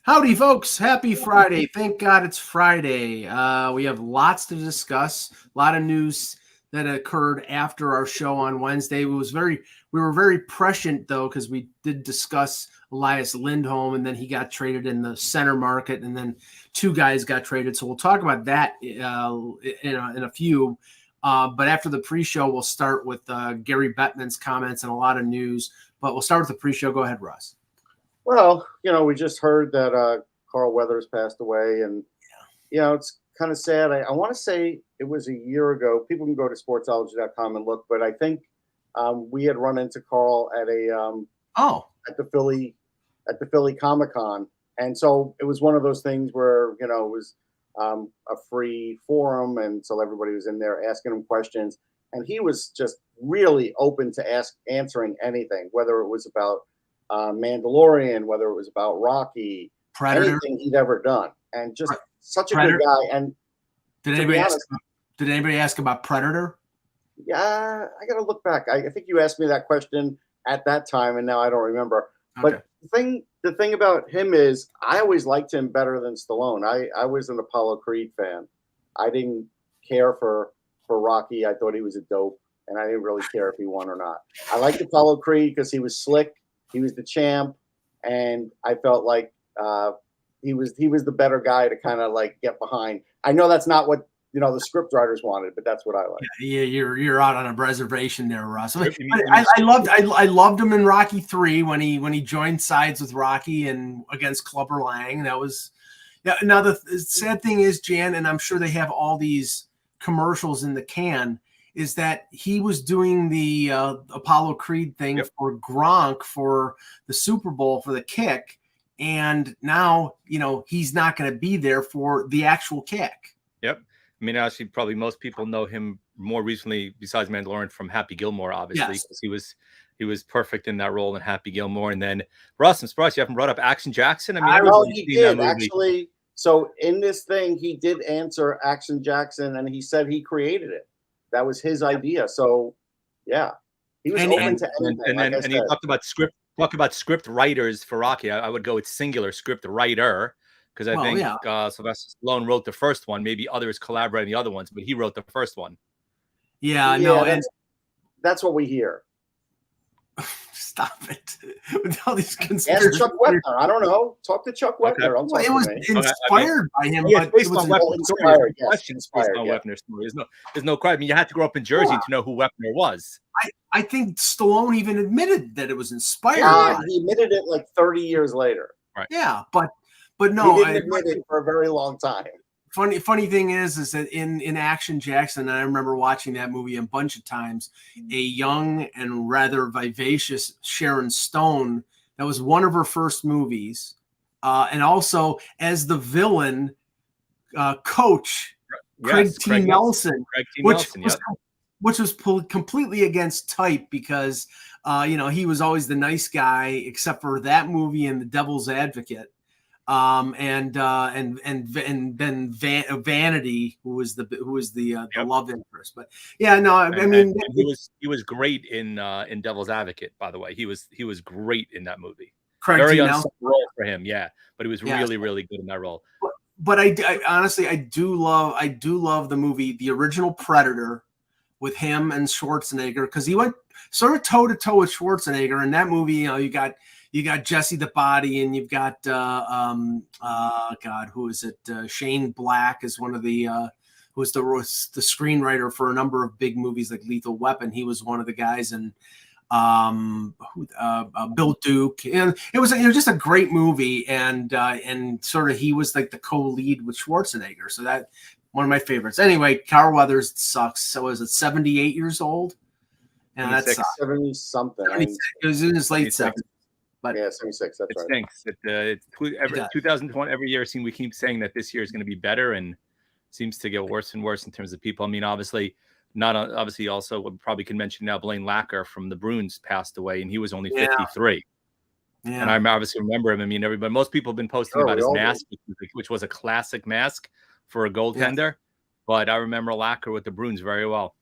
Howdy, folks. Happy Friday. Thank God it's Friday. We have lots to discuss, a lot of news that occurred after our show on Wednesday. We were very prescient, though, because we did discuss Elias Lindholm, and then he got traded in the center market, and then two guys got traded. So we'll talk about that in a few. But after the pre-show, we'll start with Gary Bettman's comments and a lot of news. But we'll start with the pre-show. Go ahead, Russ. Well, we just heard that Carl Weathers passed away, and it's kind of sad. I want to say it was a year ago. People can go to sportsology.com and look, but I think we had run into Carl at at the Philly Comic-Con, and so it was one of those things where it was a free forum, and so everybody was in there asking him questions, and he was just really open to answering anything, whether it was about Mandalorian, whether it was about Rocky, Predator, anything he'd ever done, and just such a good guy. And did anybody ask about Predator? Yeah, I got to look back. I think you asked me that question at that time, and now I don't remember. Okay. But the thing about him is, I always liked him better than Stallone. I was an Apollo Creed fan. I didn't care for Rocky. I thought he was a dope, and I didn't really care if he won or not. I liked Apollo Creed because he was slick. He was the champ, and I felt like he was the better guy to kind of like get behind. I know that's not what the script writers wanted, but that's what I like. Yeah, you're out on a reservation there, Russ. I loved him in Rocky 3 when he joined sides with Rocky and against Clubber Lang. That was Now the sad thing is, Jan, and I'm sure they have all these commercials in the can, is that he was doing the Apollo Creed thing for Gronk for the Super Bowl for the kick. And now, he's not going to be there for the actual kick. Yep. I mean, actually, probably most people know him more recently, besides Mandalorian, from Happy Gilmore, obviously. Yes. He was perfect in that role in Happy Gilmore. And then, Russ, I'm surprised you haven't brought up Action Jackson. I know he did, actually. So in this thing, he did answer Action Jackson, and he said he created it. That was his idea. So, yeah, he was open to anything. And he talked about script writers for Rocky. I would go with singular script writer, because I think Sylvester Stallone wrote the first one. Maybe others collaborated on the other ones, but he wrote the first one. Yeah, no, that's what we hear. Stop it with all these conspiracies. Ask Chuck Wepner. I don't know. Talk to Chuck Wepner. It was inspired by him. Yeah, it's based on Wepner's story. There's no question. I mean, you had to grow up in Jersey to know who Wepner was. I think Stallone even admitted that it was inspired. He admitted it like 30 years later. Right. Yeah, but no, he didn't admit it for a very long time. Funny thing is that in Action Jackson, I remember watching that movie a bunch of times. A young and rather vivacious Sharon Stone, that was one of her first movies, and also as the villain, Coach Craig T. Nelson, which was completely against type because he was always the nice guy, except for that movie and The Devil's Advocate. And then Vanity, who was the love interest. But yeah, no, I mean, he was great in Devil's Advocate. By the way, he was great in that movie. Very unsung role for him, but he was really good in that role. But I honestly do love the movie, the original Predator, with him and Schwarzenegger, because he went sort of toe to toe with Schwarzenegger in that movie. You got Jesse the Body, and you've got who is it? Shane Black is one of the who was the screenwriter for a number of big movies like Lethal Weapon. He was one of the guys, and Bill Duke, and it was just a great movie, and sort of he was like the co-lead with Schwarzenegger. So that one of my favorites. Anyway, Carl Weathers sucks. So is it 78 years old? And that's 70 something. It was in his late 70s. But yeah, 76. That's right. Stinks. 2020 every year. We keep saying that this year is going to be better, and seems to get worse and worse in terms of people. I mean, obviously, also we probably can mention now Blaine Lacker from the Bruins passed away, and he was only 53. Yeah. And I obviously remember him. I mean, most people have been posting about his mask, which was a classic mask for a goaltender. Yeah. But I remember Lacker with the Bruins very well.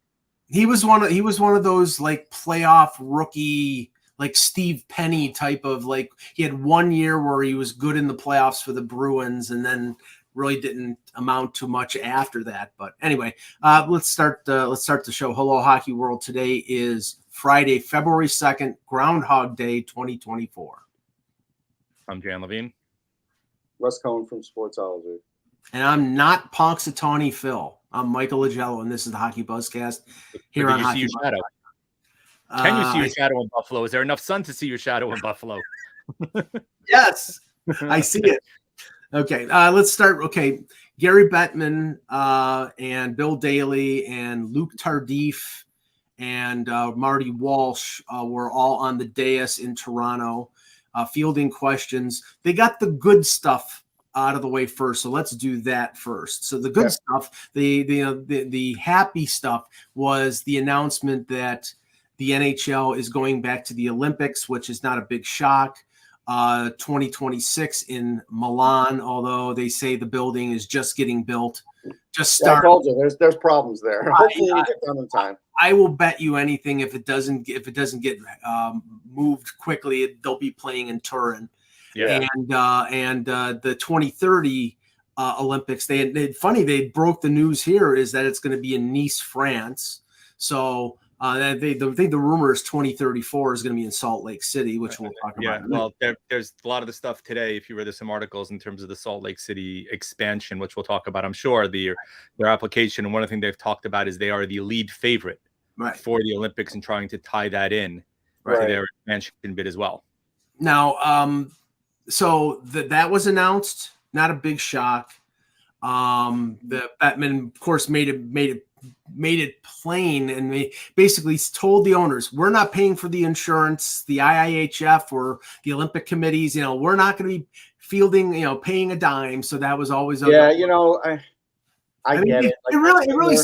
He was one of those like playoff rookie, like Steve Penny type of, like, he had 1 year where he was good in the playoffs for the Bruins and then really didn't amount to much after that. But anyway, let's start the show. Hello Hockey World. Today is Friday, February 2nd, Groundhog Day 2024. I'm Jan Levine. Russ Cohen from Sportsology. And I'm not Punxsutawney Phil. I'm Michael Lagello, and this is the Hockey Buzzcast here on Hockey Shadow. Can you see your shadow in Buffalo? Is there enough sun to see your shadow in Buffalo? Yes, I see it. Okay, let's start. Okay, Gary Bettman and Bill Daly and Luke Tardif and Marty Walsh were all on the dais in Toronto fielding questions. They got the good stuff out of the way first, so let's do that first. So the good stuff, the happy stuff was the announcement that the NHL is going back to the Olympics, which is not a big shock. 2026 in Milan, although they say the building is just getting built. Just start. I told you there's problems there. Hopefully we get done in time. I will bet you anything if it doesn't get moved quickly, they'll be playing in Turin. Yeah. And the 2030 Olympics, they broke the news here is that it's going to be in Nice, France. So I think the rumor is 2034 is going to be in Salt Lake City, which we'll talk about. Yeah, well, there's a lot of the stuff today. If you read some articles in terms of the Salt Lake City expansion, which we'll talk about, I'm sure, their application. And one of the things they've talked about is they are the lead favorite for the Olympics and trying to tie that in to their expansion bid as well. Now, so that was announced. Not a big shock. The Bettman, of course, made it plain, and they basically told the owners, we're not paying for the insurance, the IIHF or the Olympic committees, we're not going to be fielding, paying a dime. So that was always I get it. Like, it really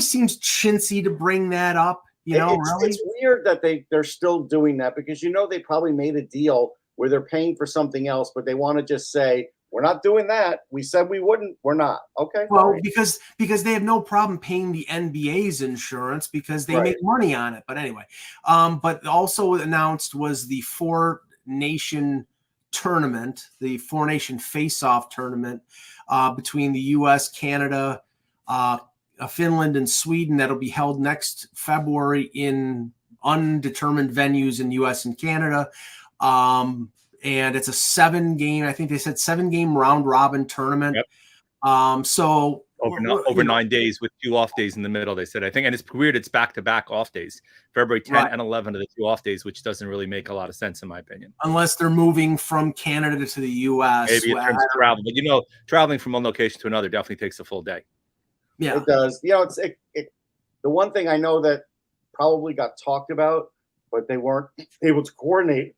seems chintzy to bring that up. It's weird that they're still doing that, because they probably made a deal where they're paying for something else, but they want to just say, we're not doing that. We said we wouldn't. We're not. Okay. Well, because they have no problem paying the NBA's insurance because they make money on it. But anyway, but also announced was the four-nation tournament, the four-nation face-off tournament between the U.S., Canada, Finland, and Sweden that'll be held next February in undetermined venues in U.S. and Canada. And it's a 7-game, I think they said 7-game round robin tournament. Yep. So over 9 days with 2 off days in the middle, they said, I think. And it's weird. It's back-to-back off days, February 10 and 11 of the 2 off days, which doesn't really make a lot of sense in my opinion. Unless they're moving from Canada to the U.S. Maybe in terms of travel, but traveling from one location to another definitely takes a full day. Yeah, it does. The one thing I know that probably got talked about, but they weren't able to coordinate,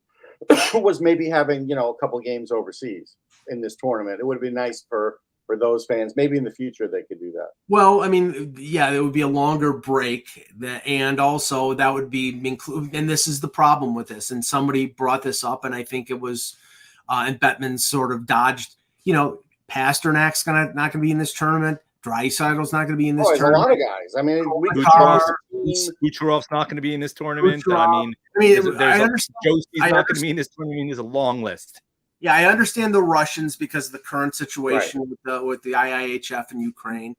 was maybe having a couple games overseas in this tournament. It would have been nice for those fans. Maybe in the future they could do that. Well, I mean, yeah, it would be a longer break, and also that would be included. And this is the problem with this. And somebody brought this up, and I think it was, and Bettman sort of dodged. Pasternak's not going to be in this tournament. Dreisaitl's not going to be in this tournament. A lot of guys. I mean, Kucherov's not going to be in this tournament. I understand. Josie's not going to be in this tournament. There's a long list. Yeah, I understand the Russians because of the current situation with the IIHF in Ukraine.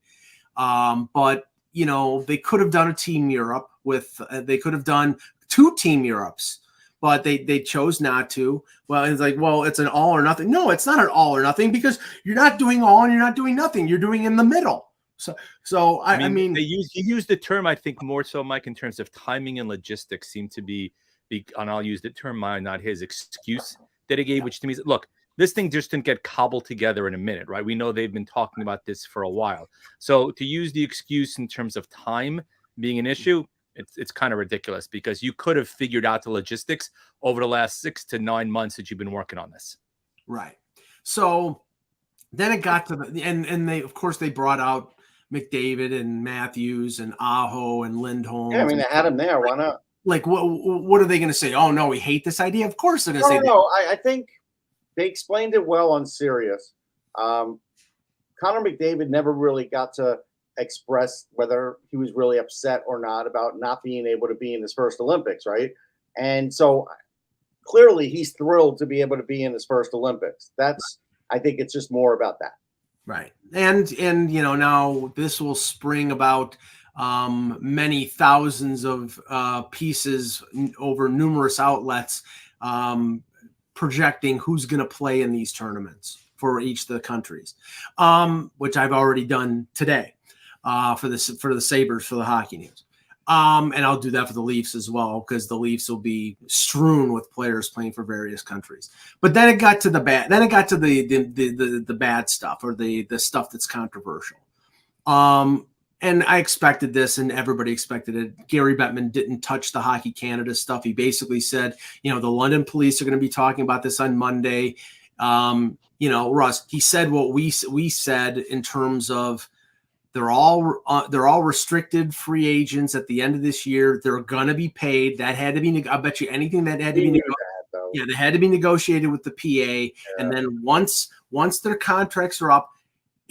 But they could have done a Team Europe they could have done 2 Team Europes, but they chose not to. Well, it's like, it's an all or nothing. No, it's not an all or nothing, because you're not doing all and you're not doing nothing. You're doing in the middle. So I mean, you use the term, I think, more so, Mike, in terms of timing and logistics seem to be and I'll use the term mine, not his, excuse that he gave, which to me is, look, this thing just didn't get cobbled together in a minute, right? We know they've been talking about this for a while. So to use the excuse in terms of time being an issue, it's kind of ridiculous, because you could have figured out the logistics over the last 6 to 9 months that you've been working on this. Right. So then it got to and they, of course, they brought out McDavid and Matthews and Aho and Lindholm. Yeah, I mean, they had him there. Why not? Like, what are they going to say? Oh, no, we hate this idea. Of course they're going to say no. I think they explained it well on Sirius. Connor McDavid never really got to express whether he was really upset or not about not being able to be in his first Olympics, right? And so clearly he's thrilled to be able to be in his first Olympics. I think it's just more about that. Right. And now this will spring about many thousands of pieces over numerous outlets projecting who's going to play in these tournaments for each of the countries, which I've already done today for the Sabres, for the Hockey News. And I'll do that for the Leafs as well, because the Leafs will be strewn with players playing for various countries. But then it got to the bad. Then it got to the bad stuff, or the stuff that's controversial. And I expected this, and everybody expected it. Gary Bettman didn't touch the Hockey Canada stuff. He basically said, the London police are going to be talking about this on Monday. Russ, he said what we said in terms of they're all restricted free agents at the end of this year. They're going to be paid. That had to be. I bet you anything that had to be. They had to be negotiated with the PA, yeah. And then once their contracts are up.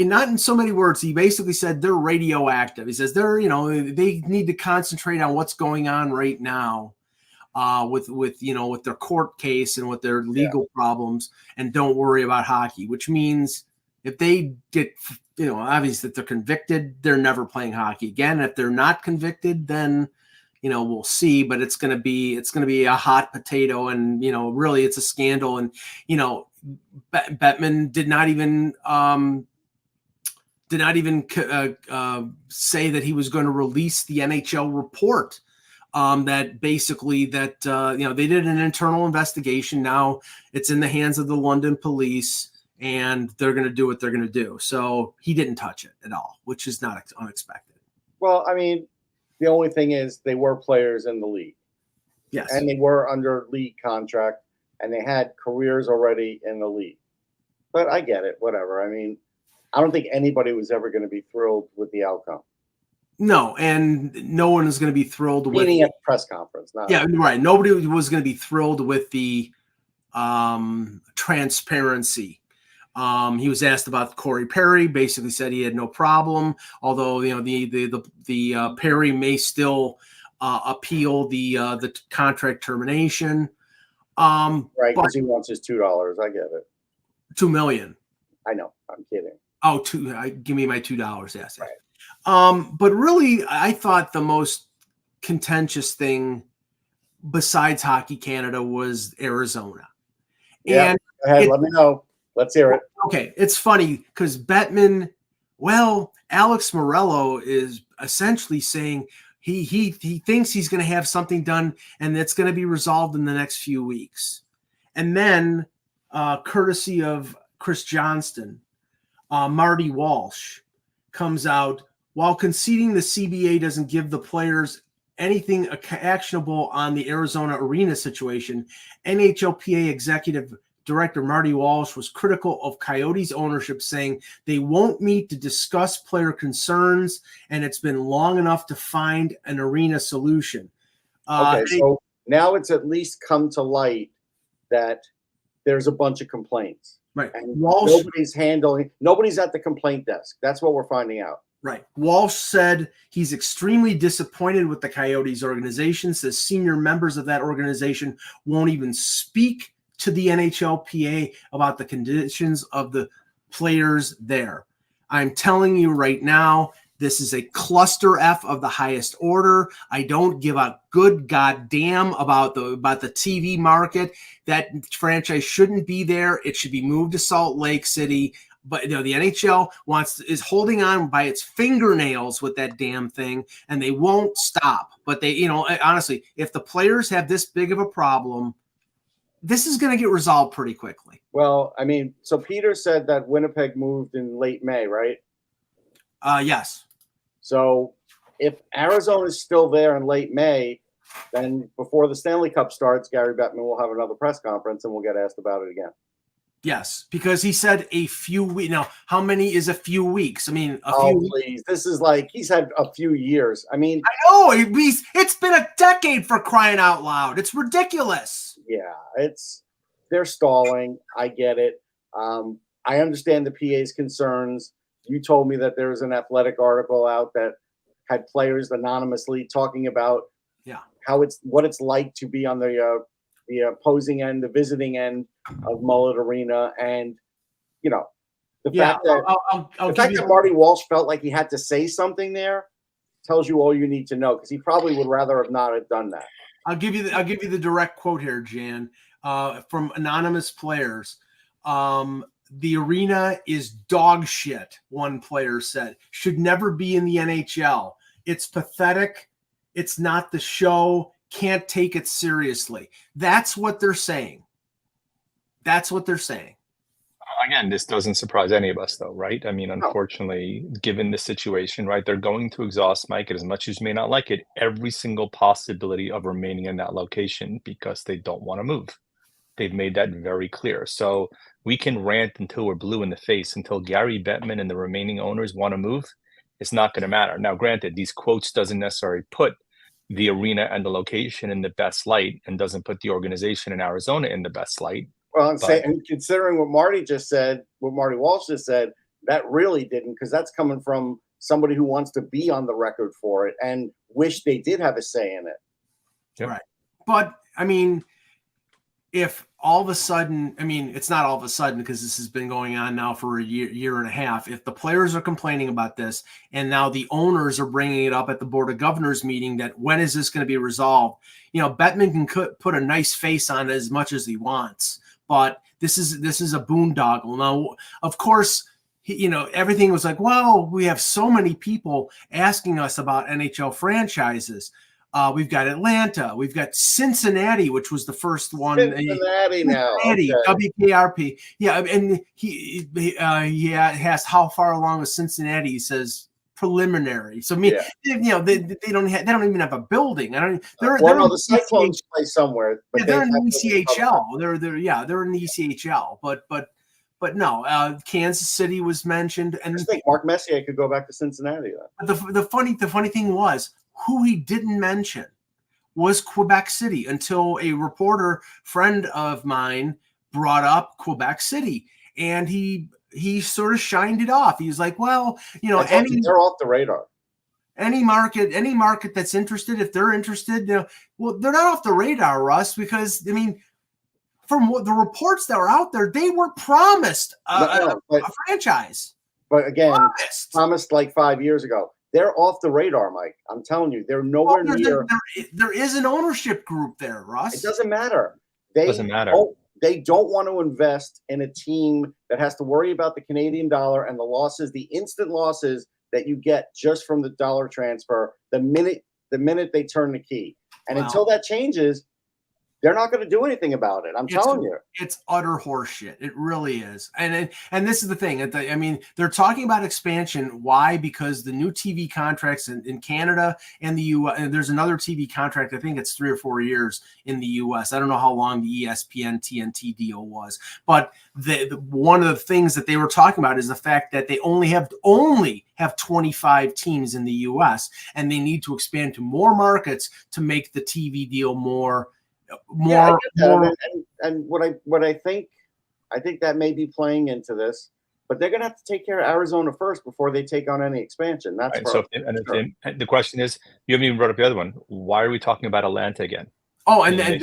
And not in so many words, he basically said they're radioactive. He says they need to concentrate on what's going on right now with their court case and with their legal problems, and don't worry about hockey, which means if they get, obviously if they're convicted, they're never playing hockey again. If they're not convicted, then, we'll see, but it's going to be a hot potato, and, really it's a scandal. And, Bettman did not even say that he was going to release the NHL report. That basically they did an internal investigation. Now it's in the hands of the London police, and they're going to do what they're going to do. So he didn't touch it at all, which is not unexpected. Well, I mean, the only thing is they were players in the league. Yes. And they were under league contract, and they had careers already in the league. But I get it, whatever. I mean, I don't think anybody was ever going to be thrilled with the outcome. No, and no one is going to be thrilled with meaning at the press conference. Right. Nobody was going to be thrilled with the transparency. He was asked about Corey Perry, basically said he had no problem, although the Perry may still appeal the contract termination. Right, because he wants his $2. I get it. $2 million. I know. I'm kidding. Oh, give me my $2. Yes. Right. But really, I thought the most contentious thing besides Hockey Canada was Arizona. Yeah. And go ahead, let me know. Let's hear it. Okay. It's funny because Bettman, Alex Morello is essentially saying he thinks he's going to have something done, and it's going to be resolved in the next few weeks. And then, courtesy of Chris Johnston, Marty Walsh comes out, while conceding the CBA doesn't give the players anything actionable on the Arizona arena situation, NHLPA Executive Director Marty Walsh was critical of Coyotes ownership, saying they won't meet to discuss player concerns, and it's been long enough to find an arena solution. So now it's at least come to light that there's a bunch of complaints. Right. And nobody's at the complaint desk. That's what we're finding out. Right. Walsh said he's extremely disappointed with the Coyotes organization, says senior members of that organization won't even speak to the NHLPA about the conditions of the players there. I'm telling you right now, this is a cluster F of the highest order. I don't give a good goddamn about the TV market. That franchise shouldn't be there. It should be moved to Salt Lake City. But the NHL is holding on by its fingernails with that damn thing, and they won't stop. But they, honestly, if the players have this big of a problem, this is going to get resolved pretty quickly. Well, I mean, so Peter said that Winnipeg moved in late May, right? Yes. So if Arizona is still there in late May, then before the Stanley Cup starts, Gary Bettman will have another press conference, and we'll get asked about it again. Yes, because he said a few weeks. Now, how many is a few weeks? I mean, please. This is like he's had a few years. I mean, I know. It's been a decade, for crying out loud. It's ridiculous. Yeah, they're stalling. I get it. I understand the PA's concerns. You told me that there was an Athletic article out that had players anonymously talking about what it's like to be on the the opposing end, the visiting end of Mullet Arena, and the fact that Marty Walsh felt like he had to say something there tells you all you need to know, because he probably would rather have not have done that. I'll give you the direct quote here, Jan, from anonymous players. The arena is dog shit, one player said. Should never be in the NHL. It's pathetic. It's not the show. Can't take it seriously. That's what they're saying. That's what they're saying. Again, this doesn't surprise any of us, though, right? I mean, unfortunately, given the situation, right, they're going to exhaust, Mike, as much as you may not like it, every single possibility of remaining in that location because they don't want to move. They've made that very clear. So we can rant until we're blue in the face, until Gary Bettman and the remaining owners want to move. It's not going to matter. Now, granted, these quotes doesn't necessarily put the arena and the location in the best light, and doesn't put the organization in Arizona in the best light. Well, and considering what Marty just said, what Marty Walsh just said, that really didn't, because that's coming from somebody who wants to be on the record for it and wish they did have a say in it. Yep. Right. But I mean, if all of a sudden, I mean, it's not all of a sudden, because this has been going on now for a year and a half. If the players are complaining about this, and now the owners are bringing it up at the Board of Governors meeting, that when is this going to be resolved? Bettman can put a nice face on it as much as he wants, but this is a boondoggle. Now, of course, everything was like, well, we have so many people asking us about NHL franchises. We've got Atlanta. We've got Cincinnati, which was the first one. Cincinnati now. Okay. WKRP. Yeah, and he asked how far along with Cincinnati. He says preliminary. So they don't even have a building. The Cyclones play somewhere. But they're in the ECHL. They're in the ECHL. But no, Kansas City was mentioned. And I think Mark Messier could go back to Cincinnati. The funny thing was, who he didn't mention was Quebec City, until a reporter friend of mine brought up Quebec City, and he sort of shined it off. He was like, well, they're off the radar. Any market that's interested, if they're interested, well, they're not off the radar, Russ, because I mean, from what the reports that were out there, they were promised a franchise. But again, promised like 5 years ago. They're off the radar, Mike. I'm telling you, they're nowhere near. There is an ownership group there, Russ. It doesn't matter. They don't want to invest in a team that has to worry about the Canadian dollar and the losses, the instant losses that you get just from the dollar transfer the minute they turn the key. And until that changes, they're not going to do anything about it. I'm telling you. It's utter horseshit. It really is. And this is the thing. I mean, they're talking about expansion. Why? Because the new TV contracts in Canada and the U.S., and there's another TV contract, I think it's 3 or 4 years in the U.S. I don't know how long the ESPN TNT deal was. But one of the things that they were talking about is the fact that they only have 25 teams in the U.S., and they need to expand to more markets to make the TV deal more. And what I think that may be playing into this, but they're going to have to take care of Arizona first before they take on any expansion. That's right. The question is, you haven't even brought up the other one. Why are we talking about Atlanta again? Oh, they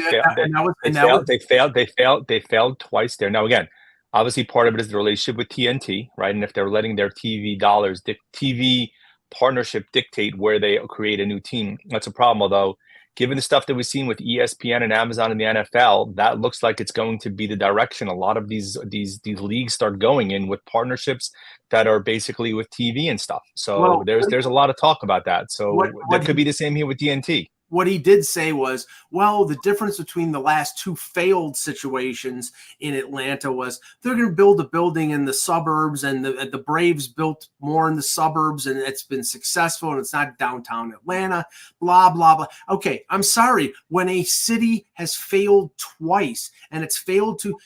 failed twice there. Now again, obviously part of it is the relationship with TNT, right? And if they're letting their TV dollars, TV partnership dictate where they create a new team, that's a problem. Although, given the stuff that we've seen with ESPN and Amazon and the NFL, that looks like it's going to be the direction a lot of these leagues start going in, with partnerships that are basically with TV and stuff. So there's a lot of talk about that. So that could be the same here with TNT. What he did say was, well, the difference between the last two failed situations in Atlanta was they're going to build a building in the suburbs, and the Braves built more in the suburbs, and it's been successful, and it's not downtown Atlanta, blah, blah, blah. Okay, I'm sorry. When a city has failed twice, and it's failed to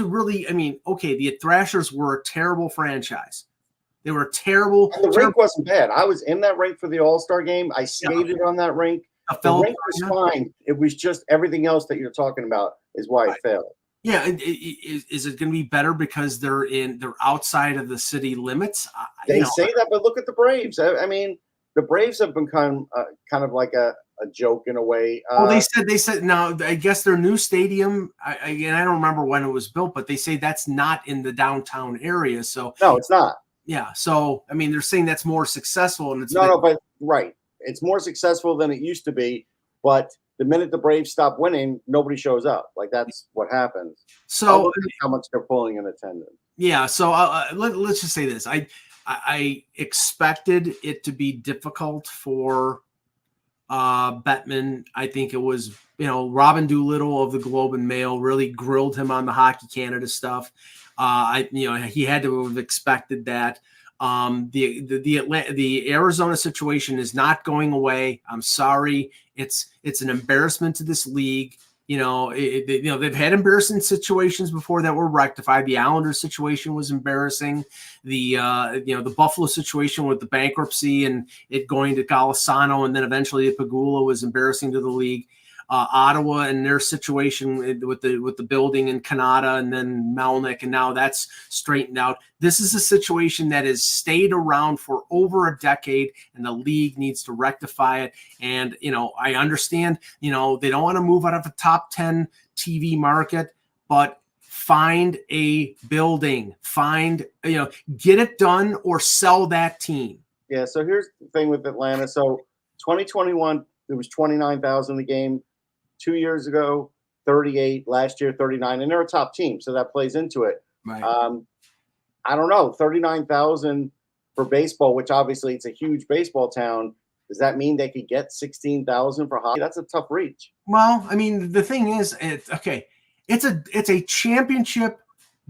really, I mean, okay, the Thrashers were a terrible franchise. They were terrible. And the rink wasn't bad. I was in that rink for the All-Star game. I skated on that rink. The rink was fine. It was just everything else that you're talking about is why it failed. Yeah, is it going to be better because they're outside of the city limits? They say that, but look at the Braves. I mean, the Braves have become kind of like a a joke in a way. Well, they said now. I guess their new stadium. I don't remember when it was built, but they say that's not in the downtown area. So no, it's not. Yeah. So I mean, they're saying that's more successful, and it's but right, it's more successful than it used to be. But the minute the Braves stop winning, nobody shows up. Like that's what happens. So how much they're pulling in attendance. Yeah. So let's just say this. I expected it to be difficult for Bettman. I think it was, Robin Doolittle of the Globe and Mail really grilled him on the Hockey Canada stuff. He had to have expected that. The Arizona situation is not going away. I'm sorry. It's an embarrassment to this league. They've had embarrassing situations before that were rectified. The Islanders situation was embarrassing. The Buffalo situation with the bankruptcy and it going to Golisano and then eventually to Pagula was embarrassing to the league. Ottawa and their situation with the building in Canada and then Melnick, and now that's straightened out. This is a situation that has stayed around for over a decade, and the league needs to rectify it. And I understand, they don't want to move out of the top 10 TV market, but find a building, get it done or sell that team. Yeah. So here's the thing with Atlanta. So 2021, there was 29,000 a game. 2 years ago, 38. Last year, 39. And they're a top team, so that plays into it. Right. I don't know, 39,000 for baseball, which obviously it's a huge baseball town. Does that mean they could get 16,000 for hockey? That's a tough reach. Well, I mean, the thing is, it's a championship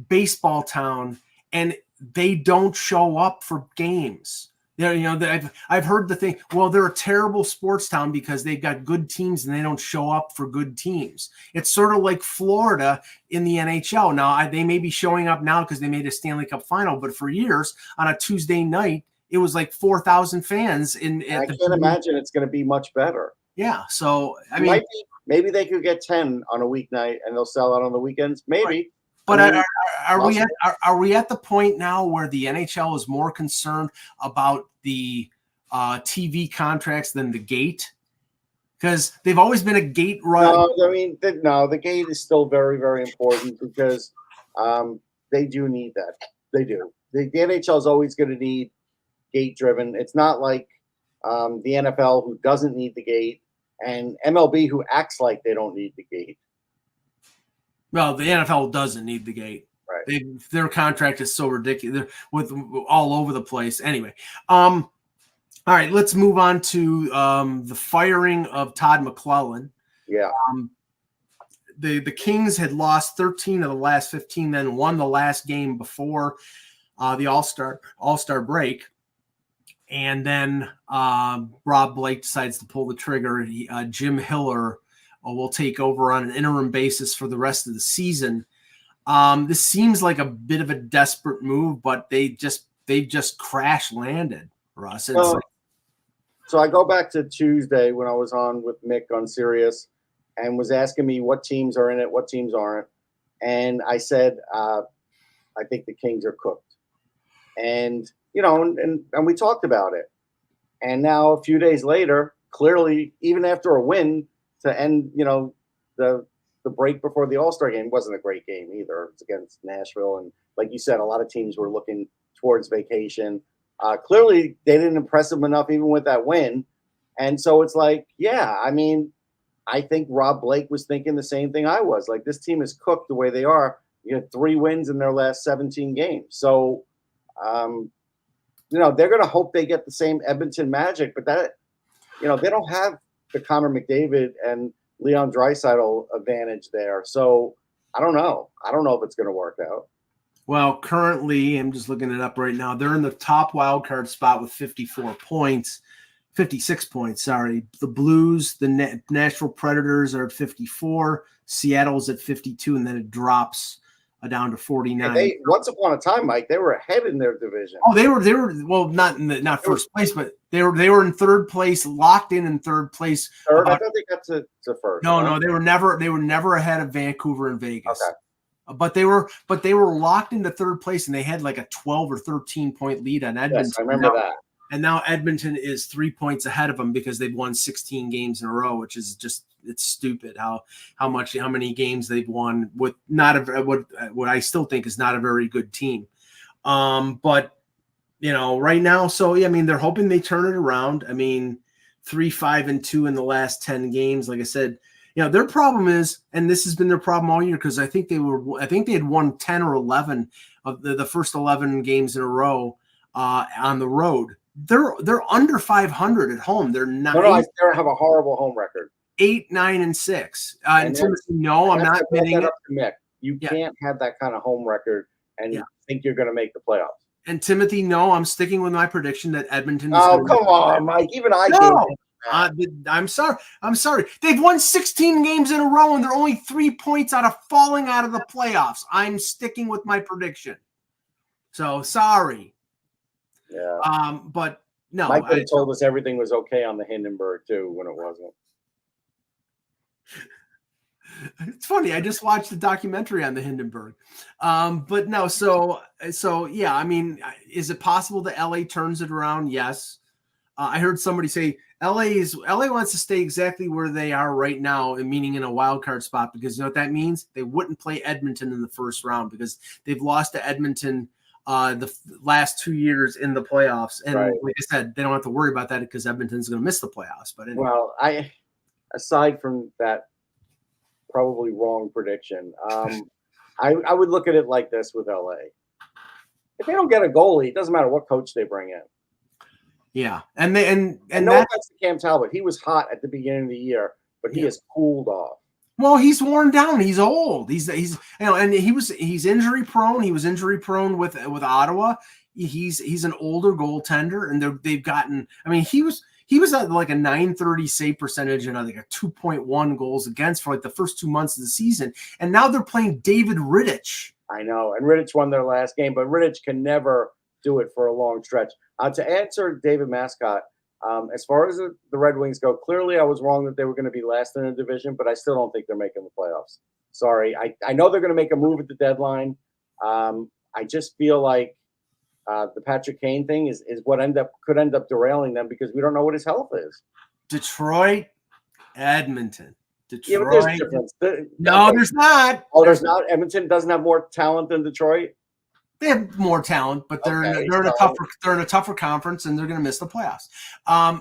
baseball town, and they don't show up for games. I've heard the thing. Well, they're a terrible sports town because they've got good teams and they don't show up for good teams. It's sort of like Florida in the NHL. Now, they may be showing up now because they made a Stanley Cup final, but for years on a Tuesday night, it was like 4,000 fans. I can't imagine it's going to be much better. Yeah. So, I mean, maybe they could get 10 on a weeknight and they'll sell out on the weekends. Maybe. Right. But are we at the point now where the NHL is more concerned about the TV contracts than the gate? Because they've always been a gate run. No, I mean, the gate is still very, very important because they do need that. They do. The NHL is always going to need gate driven. It's not like the NFL who doesn't need the gate and MLB who acts like they don't need the gate. Well, the NFL doesn't need the gate. Right. Their contract is so ridiculous with all over the place. Anyway, all right, let's move on to the firing of Todd McClellan. Yeah. The Kings had lost 13 of the last 15, then won the last game before the All-Star break. And then Rob Blake decides to pull the trigger. Jim Hiller will take over on an interim basis for the rest of the season. This seems like a bit of a desperate move, but they've just crash landed, Russ. So I go back to Tuesday when I was on with Mick on Sirius and was asking me what teams are in it, what teams aren't. And I said, I think the Kings are cooked. And, and we talked about it. And now a few days later, clearly, even after a win, to end, the break before the All-Star game wasn't a great game either. It was against Nashville. And like you said, a lot of teams were looking towards vacation. Clearly, they didn't impress them enough even with that win. And so it's like, yeah, I mean, I think Rob Blake was thinking the same thing I was. Like, this team is cooked the way they are. You had 3 wins in their last 17 games. So, they're going to hope they get the same Edmonton magic. But that, they don't have the Connor McDavid and Leon Draisaitl advantage there. So I don't know. I don't know if it's going to work out. Well, currently, I'm just looking it up right now. They're in the top wild card spot with 56 points. Sorry. The Blues, the Nashville Predators are at 54. Seattle's at 52, and then it drops down to 49. Once upon a time, Mike, they were ahead in their division. Oh, they were well, not first place, but they were in third place, locked in third place. Third? I thought they got to first. No, they were never ahead of Vancouver and Vegas. Okay. But they were locked into third place, and they had like a 12 or 13 point lead on Edmonton. Yes, I remember that. And now Edmonton is 3 points ahead of them because they've won 16 games in a row, which is just, it's stupid how many games they've won with not a what I still think is not a very good team. But right now, so yeah, I mean, they're hoping they turn it around. I mean, 3-5-2 in the last 10 games. Like I said, their problem is, and this has been their problem all year, because I think they had won 10 or 11 of the first 11 games in a row on the road. They're under 500 at home. They're not. No, I have a horrible home record. 8, 9, and 6. And Timothy, no, I'm not admitting it. Mick. You can't have that kind of home record and think you're going to make the playoffs. And Timothy, no, I'm sticking with my prediction that Edmonton. Oh, come on, Mike. Even I can't. I'm sorry. They've won 16 games in a row, and they're only 3 points out of falling out of the playoffs. I'm sticking with my prediction. So sorry. Yeah. But no. Mike could have told us everything was okay on the Hindenburg too when it wasn't. It's funny. I just watched the documentary on the Hindenburg. But no. So yeah. I mean, is it possible that LA turns it around? Yes. I heard somebody say LA wants to stay exactly where they are right now, and meaning in a wild card spot, because you know what that means? They wouldn't play Edmonton in the first round because they've lost to Edmonton the last 2 years in the playoffs. And like I said, they don't have to worry about that because Edmonton's going to miss the playoffs. But anyway. Well, aside from that probably wrong prediction, I would look at it like this with LA. If they don't get a goalie, it doesn't matter what coach they bring in. Yeah, and no offense to Cam Talbot, he was hot at the beginning of the year, but he has cooled off. Well, he's worn down. He's old. He's and he's injury prone. He was injury prone with Ottawa. He's an older goaltender, and they've gotten. I mean, he was at like a .930 save percentage and I think a 2.1 goals against for like the first 2 months of the season, and now they're playing David Rittich. I know, and Rittich won their last game, but Rittich can never do it for a long stretch. To answer David Mascott, as far as the Red Wings go, clearly I was wrong that they were going to be last in the division, but I still don't think they're making the playoffs. Sorry. I know they're going to make a move at the deadline. I just feel like the Patrick Kane thing is what could end up derailing them because we don't know what his health is. Detroit, Edmonton. Detroit. Yeah, but there's a difference. No, there's not. Oh, there's not? Edmonton doesn't have more talent than Detroit? They have more talent, but they're in a tougher conference, and they're going to miss the playoffs.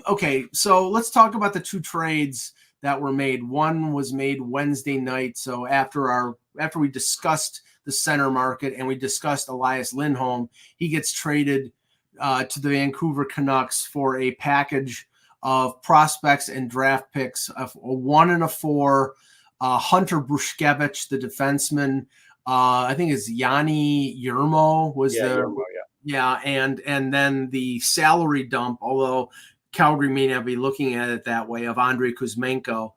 Okay, so let's talk about the two trades that were made. One was made Wednesday night. So after we discussed the center market and we discussed Elias Lindholm, he gets traded to the Vancouver Canucks for a package of prospects and draft picks of a 1 and a 4. Hunter Brushkevich, the defenseman. I think it's Yanni Yermo was and then the salary dump, although Calgary may not be looking at it that way, of Andrei Kuzmenko.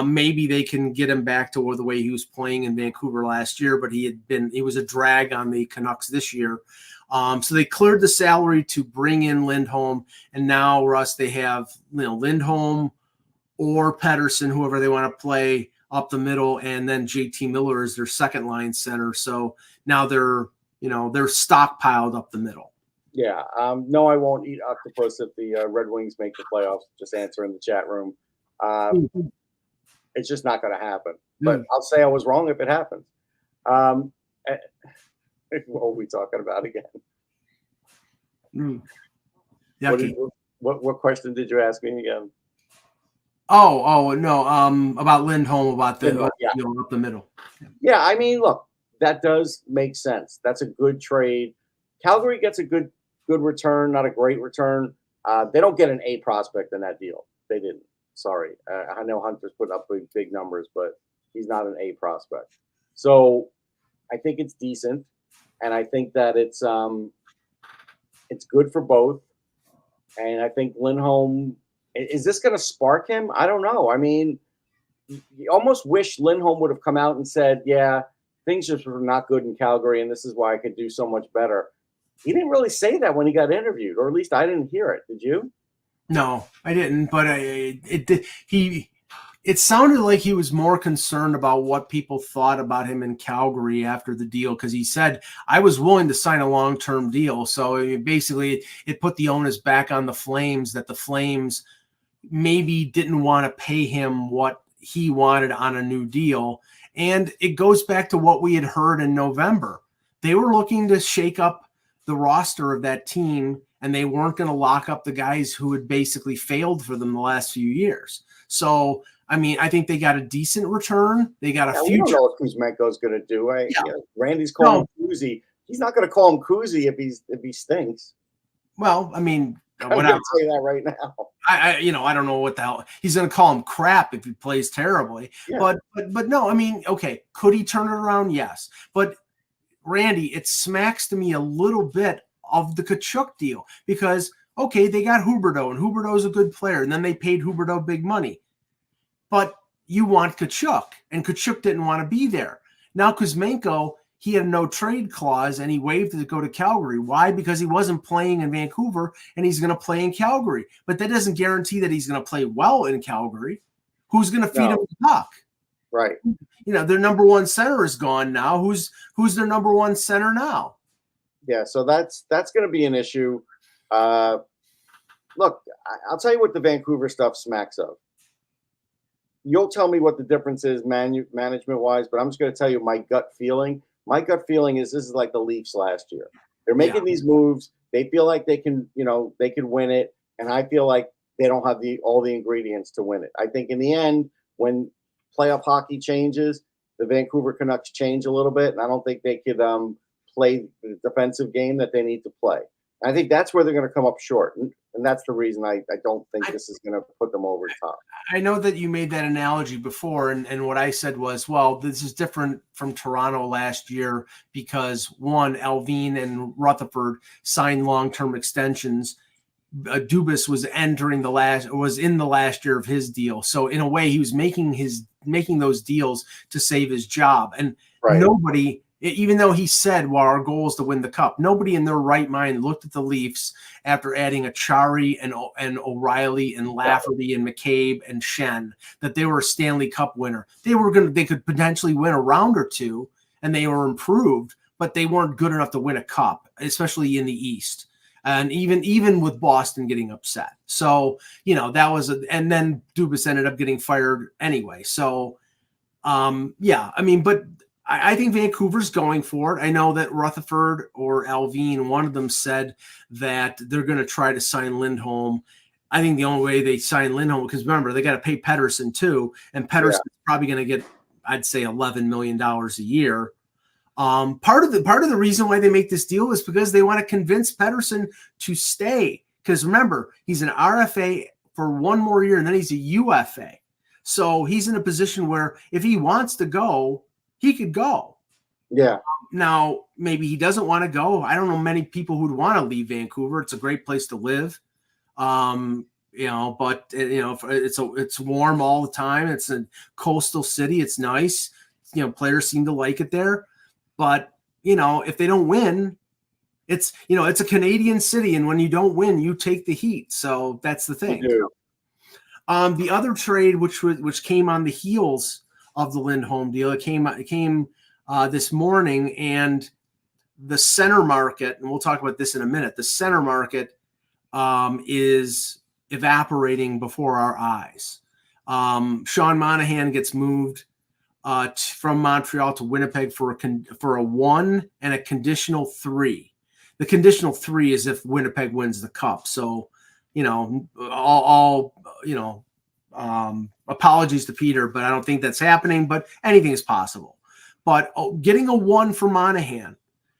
Maybe they can get him back to the way he was playing in Vancouver last year, but he was a drag on the Canucks this year. So they cleared the salary to bring in Lindholm, and now, Russ, they have Lindholm or Pettersson, whoever they want to play up the middle, and then JT Miller is their second line center. So now they're stockpiled up the middle. Yeah. No, I won't eat octopus if the Red Wings make the playoffs. Just answer in the chat room. It's just not going to happen. But I'll say I was wrong if it happens. What are we talking about again? What question did you ask me again? Oh no. About Lindholm, about the up the middle. Yeah, I mean, look, that does make sense. That's a good trade. Calgary gets a good return, not a great return. They don't get an A prospect in that deal. They didn't. Sorry. I know Hunter's put up big numbers, but he's not an A prospect. So I think it's decent, and I think that it's good for both. And I think Lindholm. Is this going to spark him? I don't know. I mean, you almost wish Lindholm would have come out and said, yeah, things just were not good in Calgary, and this is why I could do so much better. He didn't really say that when he got interviewed, or at least I didn't hear it. Did you? No, I didn't. But It sounded like he was more concerned about what people thought about him in Calgary after the deal, because he said, I was willing to sign a long-term deal. So basically it put the onus back on the Flames, that the Flames maybe didn't want to pay him what he wanted on a new deal. And it goes back to what we had heard in November. They were looking to shake up the roster of that team, and they weren't going to lock up the guys who had basically failed for them the last few years. So, I mean, I think they got a decent return. They got a future. We don't know what Kuzmenko's going to do. Randy's calling him Kuzi. He's not going to call him Kuzi if he stinks. Well, I mean, I'm going to say that right now. I don't know what the hell he's going to call him crap if he plays terribly. Yeah. But no, I mean, okay, could he turn it around? Yes, but Randy, it smacks to me a little bit of the Tkachuk deal, because okay, they got Huberdeau, and Huberdeau's a good player, and then they paid Huberdeau big money. But you want Tkachuk, and Tkachuk didn't want to be there. Now Kuzmenko, he had no trade clause, and he waived to go to Calgary. Why? Because he wasn't playing in Vancouver, and he's going to play in Calgary. But that doesn't guarantee that he's going to play well in Calgary. Who's going to feed him the puck? Right. Their number one center is gone now. Who's their number one center now? Yeah, so that's going to be an issue. Look, I'll tell you what the Vancouver stuff smacks of. You'll tell me what the difference is management-wise, but I'm just going to tell you my gut feeling. My gut feeling is this is like the Leafs last year. They're making these moves. They feel like they can win it, and I feel like they don't have all the ingredients to win it. I think in the end, when playoff hockey changes, the Vancouver Canucks change a little bit, and I don't think they could play the defensive game that they need to play. I think that's where they're going to come up short, and that's the reason I don't think this is going to put them over the top. I know that you made that analogy before, and what I said was, well, this is different from Toronto last year because, one, Alvin and Rutherford signed long-term extensions. Dubas was in the last year of his deal, so in a way, he was making those deals to save his job, and nobody. Even though he said, well, our goal is to win the cup, nobody in their right mind looked at the Leafs after adding Achari and O'Reilly and Lafferty and McCabe and Shen, that they were a Stanley Cup winner. They could potentially win a round or two, and they were improved, but they weren't good enough to win a cup, especially in the East. And even with Boston getting upset. So, that was and then Dubas ended up getting fired anyway. So, but I think Vancouver's going for it. I know that Rutherford or Alvin, one of them said that they're going to try to sign Lindholm. I think the only way they sign Lindholm, because remember, they got to pay Pettersson too, and Pettersson's probably going to get, I'd say, $11 million a year. Part of the reason why they make this deal is because they want to convince Pettersson to stay. Because remember, he's an RFA for one more year, and then he's a UFA. So he's in a position where if he wants to go, he could go. Yeah. Now, maybe he doesn't want to go. I don't know many people who'd want to leave Vancouver. It's a great place to live. But it's warm all the time. It's a coastal city. It's nice. Players seem to like it there. But, if they don't win, it's a Canadian city. And when you don't win, you take the heat. So that's the thing. The other trade, which came on the heels of the Lindholm deal, it came this morning, and the center market, and we'll talk about this in a minute, the center market is evaporating before our eyes. Sean Monahan gets moved from Montreal to Winnipeg for a 1 and a conditional 3. The conditional 3 is if Winnipeg wins the cup. So, apologies to Peter, but I don't think that's happening, but anything is possible. But getting a 1 for Monahan,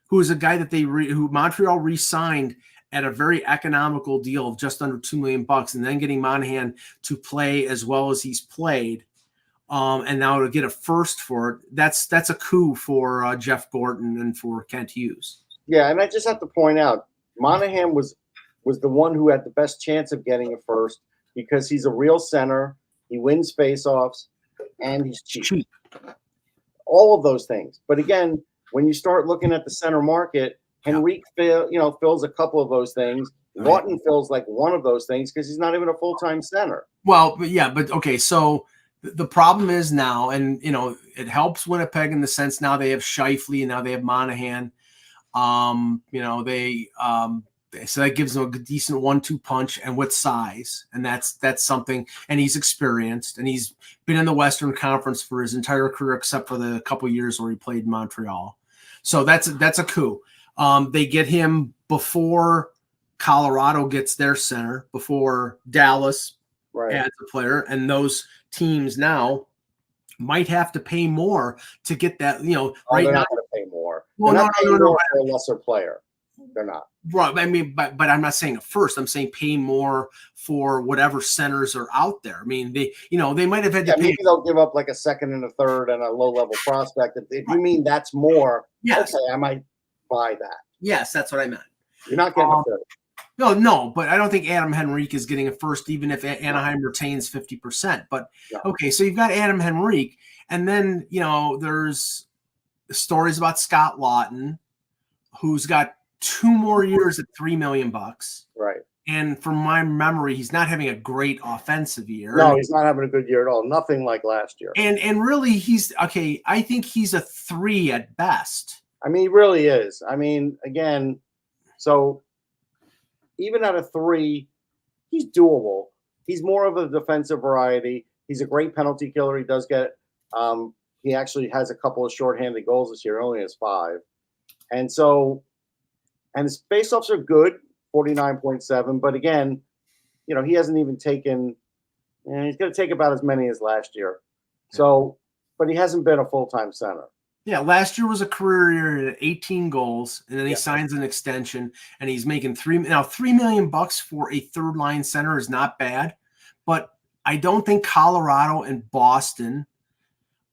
who is a guy that who Montreal re-signed at a very economical deal of just under $2 million, and then getting Monahan to play as well as he's played, and now to get a first for it, that's a coup for Jeff Gorton and for Kent Hughes. Yeah, and I just have to point out, Monahan was the one who had the best chance of getting a first because he's a real center. He wins faceoffs, and he's cheap. All of those things. But again, when you start looking at the center market, Henrique fills a couple of those things. Lawton fills like one of those things because he's not even a full-time center. Well, but okay, so The problem is now, and it helps Winnipeg in the sense now they have Scheifele and now they have Monahan. So that gives him a decent 1-2 punch and with size. And that's something, and he's experienced and he's been in the Western Conference for his entire career, except for the couple years where he played in Montreal. So that's a coup. They get him before Colorado gets their center, before Dallas adds a player. And those teams now might have to pay more to get that, right they're now. Not going to pay more. Well, they're no, not paying more for a lesser player. They're not. Right. I mean, but I'm not saying at first. I'm saying pay more for whatever centers are out there. I mean, they might have had to pay. Maybe they'll give up like a second and a third and a low-level prospect. If you mean that's more, yes. Okay, I might buy that. Yes, that's what I meant. You're not getting a third. No, but I don't think Adam Henrique is getting a first, even if Anaheim retains 50%. But okay, so you've got Adam Henrique, and then there's stories about Scott Lawton, who's got 2 more years at $3 million. Right. And from my memory, he's not having a great offensive year. No, he's not having a good year at all. Nothing like last year. And really, he's okay. I think he's a 3 at best. I mean, he really is. I mean, again, so even at a 3, he's doable. He's more of a defensive variety. He's a great penalty killer. He does get. He actually has a couple of shorthanded goals this year. He only has 5, and so. And his faceoffs are good, 49.7. But again, he hasn't even taken. He's going to take about as many as last year. So, but he hasn't been a full-time center. Yeah, last year was a career year at 18 goals, and then he signs an extension, and he's making $3 million for a third-line center is not bad, but I don't think Colorado and Boston,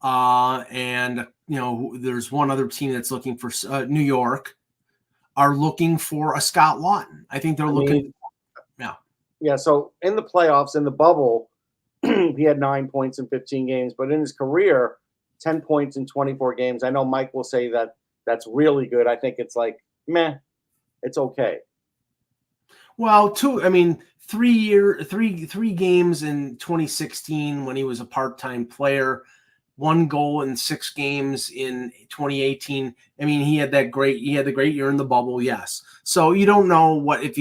and there's one other team that's looking for New York. Are looking for a Scott Lawton. I think they're looking. Yeah. So in the playoffs, in the bubble, he had 9 points in 15 games, but in his career, 10 points in 24 games. I know Mike will say that that's really good. I think it's like, meh, it's okay. Well, 3 games in 2016 when he was a part-time player. 1 goal in 6 games in 2018. I mean, he had the great year in the bubble. Yes. So you don't know what if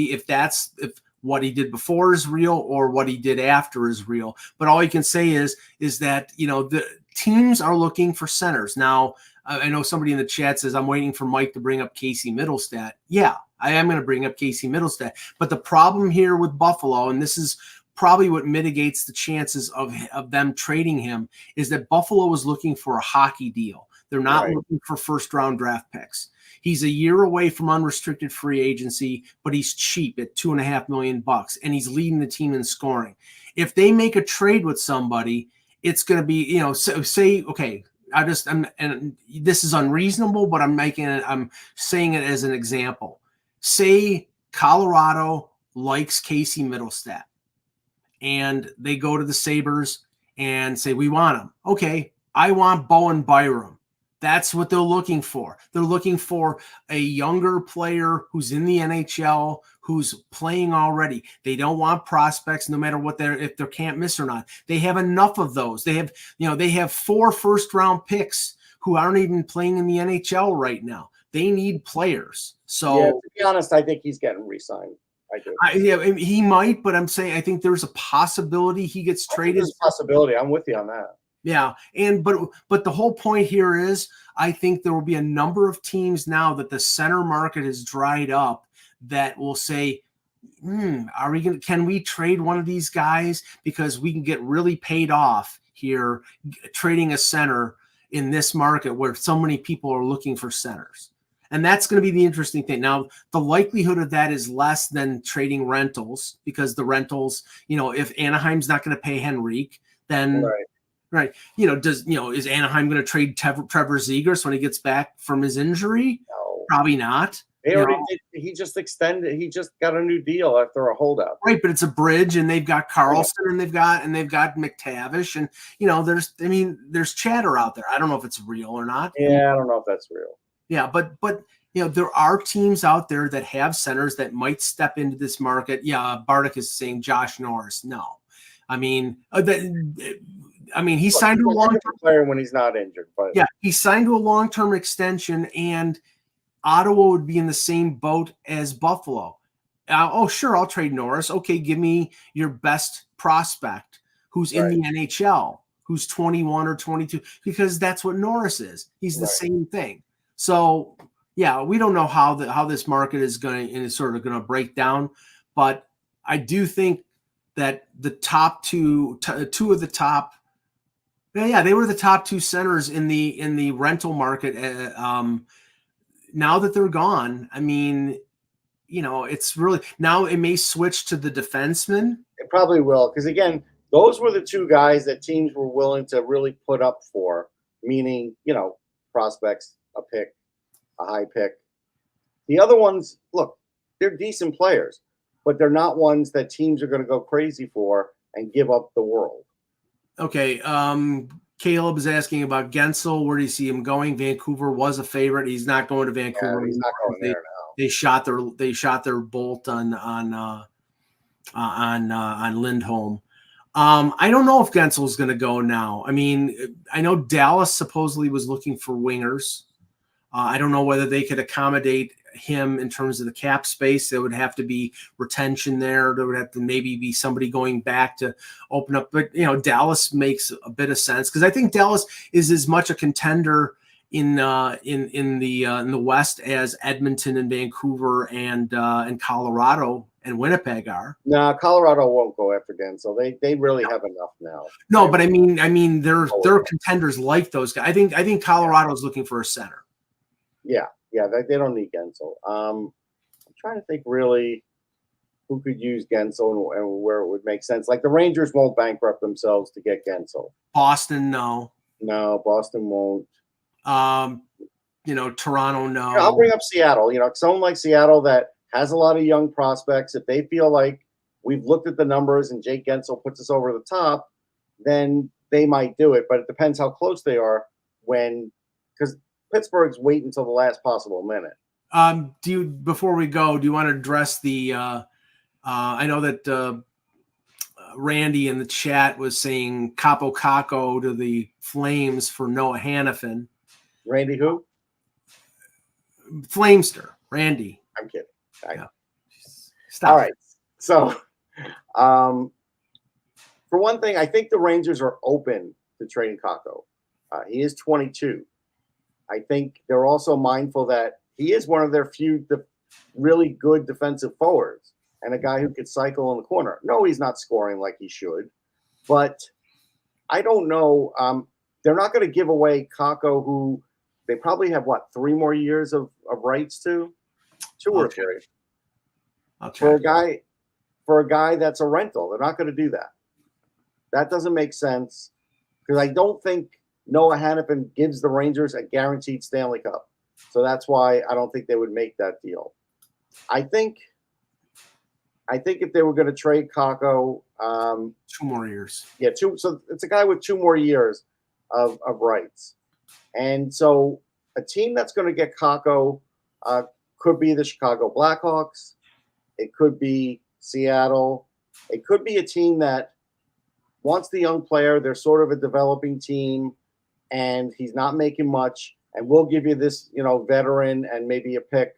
what he did before is real or what he did after is real. But all you can say is that the teams are looking for centers now. I know somebody in the chat says I'm waiting for Mike to bring up Casey Middlestat. Yeah, I am going to bring up Casey Middlestat. But the problem here with Buffalo, and this is probably what mitigates the chances of them trading him, is that Buffalo is looking for a hockey deal. They're not looking for first-round draft picks. He's a year away from unrestricted free agency, but he's cheap at $2.5 million, and he's leading the team in scoring. If they make a trade with somebody, it's going to be, say, okay, and this is unreasonable, but I'm saying it as an example. Say Colorado likes Casey Middlestat, and they go to the Sabres and say, we want him. Okay, I want Bowen Byram. That's what they're looking for. They're looking for a younger player who's in the NHL, who's playing already. They don't want prospects, no matter what if they can't miss or not. They have enough of those. They have 4 first-round picks who aren't even playing in the NHL right now. They need players. So, yeah, to be honest, I think he's getting re-signed. I do. He might, but I'm saying I think there's a possibility he gets traded. There's a possibility. I'm with you on that. Yeah, but the whole point here is I think there will be a number of teams now that the center market has dried up that will say, can we trade one of these guys because we can get really paid off here trading a center in this market where so many people are looking for centers. And that's going to be the interesting thing. Now, the likelihood of that is less than trading rentals because the rentals, if Anaheim's not going to pay Henrique, then right. Is Anaheim going to trade Trevor Zegras when he gets back from his injury? No. Probably not. They already did. He just extended. He just got a new deal after a holdout. Right, but it's a bridge, and they've got Carlson, and they've got McTavish, and there's chatter out there. I don't know if it's real or not. Yeah, I don't know if that's real. Yeah, but there are teams out there that have centers that might step into this market. Yeah, Bardick is saying Josh Norris. No, I mean I mean, he signed to a long-term player when he's not injured. But yeah, he signed to a long-term extension, and Ottawa would be in the same boat as Buffalo. Oh, sure, I'll trade Norris. Okay, give me your best prospect who's in the NHL, who's 21 or 22, because that's what Norris is. He's the same thing. So, yeah, we don't know how this market is sort of going to break down, but I do think that the top two of the top, they were the top two centers in the rental market. Now that they're gone, I mean, it's really now it may switch to the defenseman. It probably will, because again, those were the two guys that teams were willing to really put up for, meaning, prospects, a pick, a high pick. The other ones, look, they're decent players, but they're not ones that teams are going to go crazy for and give up the world. Okay. Caleb is asking about Gensel. Where do you see him going? Vancouver was a favorite. He's not going to Vancouver. Yeah, he's not going there now. They shot their bolt on Lindholm. I don't know if Gensel's going to go now. I mean, I know Dallas supposedly was looking for wingers. I don't know whether they could accommodate him in terms of the cap space. There would have to be retention there. There would have to maybe be somebody going back to open up. But, Dallas makes a bit of sense because I think Dallas is as much a contender in the West as Edmonton and Vancouver and Colorado and Winnipeg are. No, Colorado won't go after Gensel. They really have enough now. No, but I mean they're contenders like those guys. I think Colorado's looking for a center. Yeah, they don't need Gensel. I'm trying to think really who could use Gensel and where it would make sense. Like the Rangers won't bankrupt themselves to get Gensel. Boston, no. No, Boston won't. Toronto, no. Yeah, I'll bring up Seattle. Someone like Seattle that has a lot of young prospects. If they feel like we've looked at the numbers and Jake Gensel puts us over the top, then they might do it. But it depends how close they are because Pittsburgh's waiting until the last possible minute. Before we go, do you want to address the I know that Randy in the chat was saying Capo Caco to the Flames for Noah Hannafin. Randy who? Flamester. Randy. I'm kidding. Yeah. Stop. All right. So for one thing, I think the Rangers are open to trading Caco. He is 22. I think they're also mindful that he is one of their few really good defensive forwards and a guy who could cycle in the corner. No, he's not scoring like he should, but I don't know. They're not going to give away Caco, who they probably have, 3 more years of rights to? 2 or 3. For a guy that's a rental. They're not going to do that. That doesn't make sense because I don't think Noah Hannafin gives the Rangers a guaranteed Stanley Cup. So that's why I don't think they would make that deal. I think if they were going to trade Caco, 2 more years. Yeah, 2. So it's a guy with 2 more years of rights. And so a team that's going to get Caco could be the Chicago Blackhawks. It could be Seattle. It could be a team that wants the young player. They're sort of a developing team, and he's not making much. And we'll give you this, veteran and maybe a pick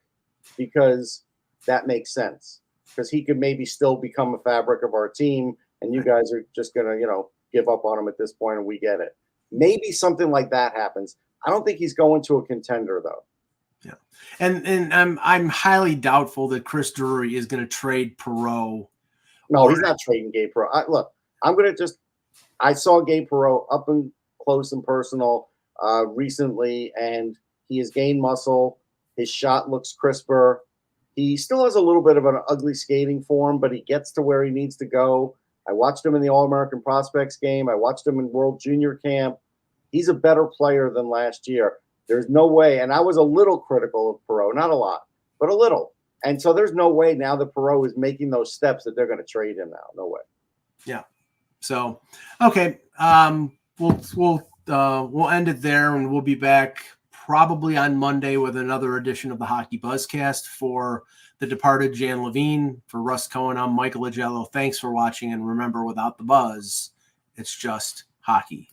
because that makes sense. Because he could maybe still become a fabric of our team, and you guys are just going to, give up on him at this point, and we get it. Maybe something like that happens. I don't think he's going to a contender, though. Yeah, and I'm highly doubtful that Chris Drury is going to trade Perreault. No, he's not trading Gabe Perreault. Look, I saw Gabe Perreault up and close and personal recently, and he has gained muscle. His shot looks crisper. He still has a little bit of an ugly skating form, but he gets to where he needs to go. I watched him in the All-American Prospects game. I watched him in World Junior Camp. He's a better player than last year. There's no way. And I was a little critical of Perreault, not a lot, but a little. And so there's no way now that Perreault is making those steps that they're going to trade him now. No way. Yeah. So, okay. We'll end it there, and we'll be back probably on Monday with another edition of the Hockey Buzzcast. For the departed Jan Levine, for Russ Cohen, I'm Michael Agello. Thanks for watching, and remember, without the buzz, it's just hockey.